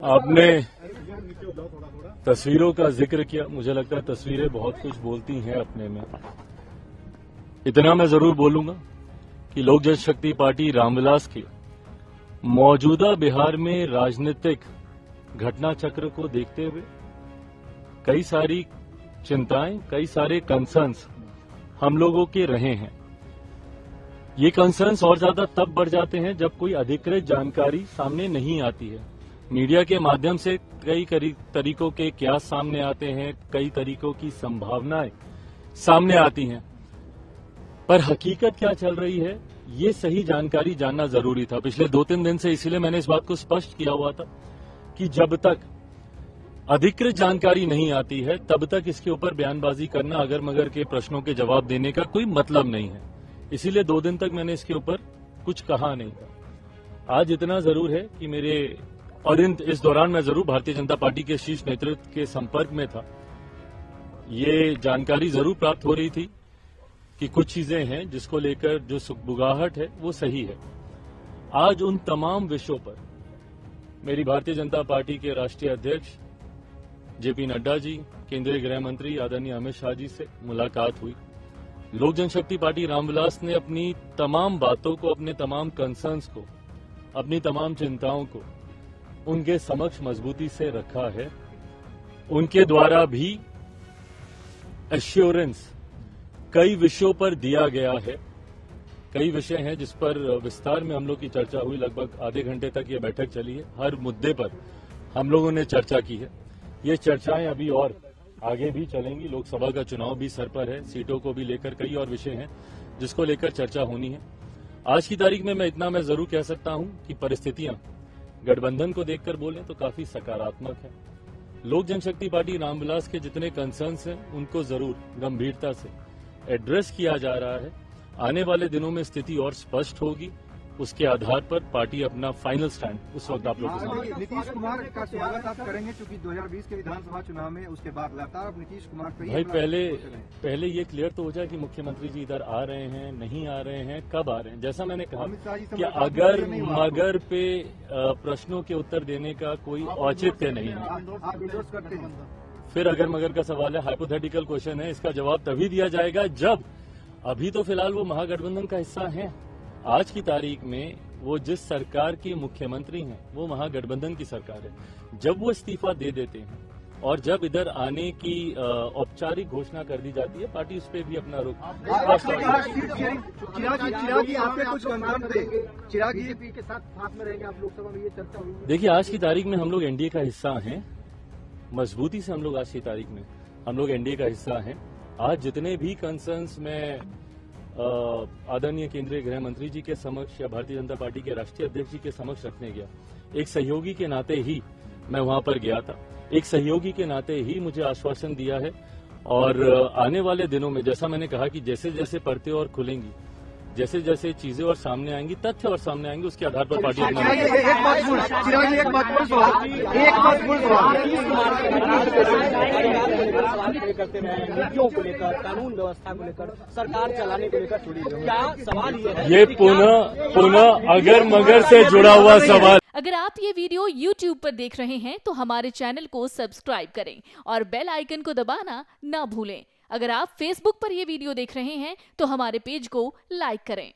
आपने तस्वीरों का जिक्र किया। मुझे लगता है तस्वीरें बहुत कुछ बोलती हैं अपने में। इतना मैं जरूर बोलूंगा कि लोक जनशक्ति पार्टी रामविलास की मौजूदा बिहार में राजनीतिक घटना चक्र को देखते हुए कई सारी चिंताएं, कई सारे कंसर्न्स हम लोगों के रहे हैं। ये कंसर्न्स और ज्यादा तब बढ़ जाते हैं जब कोई अधिकृत जानकारी सामने नहीं आती है। मीडिया के माध्यम से कई तरीकों के क्यास सामने आते हैं, कई तरीकों की संभावनाएं सामने आती हैं, पर हकीकत क्या चल रही है ये सही जानकारी जानना जरूरी था। पिछले 2-3 दिन से इसीलिए मैंने इस बात को स्पष्ट किया हुआ था कि जब तक अधिकृत जानकारी नहीं आती है तब तक इसके ऊपर बयानबाजी करना, अगर मगर के प्रश्नों के जवाब देने का कोई मतलब नहीं है। इसीलिए 2 दिन तक मैंने इसके ऊपर कुछ कहा नहीं था। आज इतना जरूर है कि इस दौरान मैं जरूर भारतीय जनता पार्टी के शीर्ष नेतृत्व के संपर्क में था। ये जानकारी जरूर प्राप्त हो रही थी कि कुछ चीजें हैं जिसको लेकर जो सुगबुगाहट है वो सही है। आज उन तमाम विषयों पर मेरी भारतीय जनता पार्टी के राष्ट्रीय अध्यक्ष जेपी नड्डा जी, केंद्रीय गृह मंत्री आदरणीय अमित शाह जी से मुलाकात हुई। लोक जनशक्ति पार्टी रामविलास ने अपनी तमाम बातों को, अपने तमाम कंसर्न्स को, अपनी तमाम चिंताओं को उनके समक्ष मजबूती से रखा है। उनके द्वारा भी एश्योरेंस कई विषयों पर दिया गया है। कई विषय हैं जिस पर विस्तार में हम लोग की चर्चा हुई। लगभग आधे घंटे तक ये बैठक चली है। हर मुद्दे पर हम लोगों ने चर्चा की है। ये चर्चाएं अभी और आगे भी चलेंगी। लोकसभा का चुनाव भी सर पर है, सीटों को भी लेकर कई और विषय हैं जिसको लेकर चर्चा होनी है। आज की तारीख में मैं जरूर कह सकता हूं कि परिस्थितियां गठबंधन को देखकर बोलें तो काफी सकारात्मक है। लोक जनशक्ति पार्टी रामविलास के जितने कंसर्न्स हैं उनको जरूर गंभीरता से एड्रेस किया जा रहा है। आने वाले दिनों में स्थिति और स्पष्ट होगी। उसके आधार पर पार्टी अपना फाइनल स्टैंड उस वक्त आप लोग के सामने। नीतीश कुमार का स्वागत आप करेंगे क्योंकि 2020 के विधानसभा चुनाव में उसके बाद लगातार नीतीश कुमार भाई पहले ये क्लियर तो हो जाए कि मुख्यमंत्री जी इधर आ रहे हैं, नहीं आ रहे हैं, कब आ रहे हैं। जैसा मैंने कहा कि अगर मगर पे प्रश्नों के उत्तर देने का कोई औचित्य नहीं है। फिर अगर मगर का सवाल है, हाइपोथेटिकल क्वेश्चन है, इसका जवाब तभी दिया जाएगा जब, अभी तो फिलहाल वो महागठबंधन का हिस्सा है। आज की तारीख में वो जिस सरकार के मुख्यमंत्री हैं वो महागठबंधन की सरकार है। जब वो इस्तीफा दे देते हैं और जब इधर आने की औपचारिक घोषणा कर दी जाती है, पार्टी उस पर भी अपना रुख। देखिए, आज की तारीख में हम लोग एनडीए का हिस्सा हैं। मजबूती से हम लोग आज की तारीख में हम लोग एनडीए का हिस्सा हैं। आज जितने भी कंसर्न्स में आदरणीय केंद्रीय गृह मंत्री जी के समक्ष या भारतीय जनता पार्टी के राष्ट्रीय अध्यक्ष जी के समक्ष रखने गया, एक सहयोगी के नाते ही मैं वहां पर गया था। एक सहयोगी के नाते ही मुझे आश्वासन दिया है और आने वाले दिनों में, जैसा मैंने कहा कि जैसे जैसे परतें और खुलेंगी, जैसे जैसे चीजें और सामने आएंगी, तथ्य और सामने आएंगे, उसके आधार पर पार्टी नीतियों को लेकर, कानून व्यवस्था को लेकर, सरकार चलाने को लेकर क्या सवाल ये पुनः अगर मगर से जुड़ा हुआ सवाल। अगर आप ये वीडियो YouTube पर देख रहे हैं तो हमारे चैनल को सब्सक्राइब करें और बेल आइकन को दबाना ना भूलें। अगर आप Facebook पर ये वीडियो देख रहे हैं तो हमारे पेज को लाइक करें।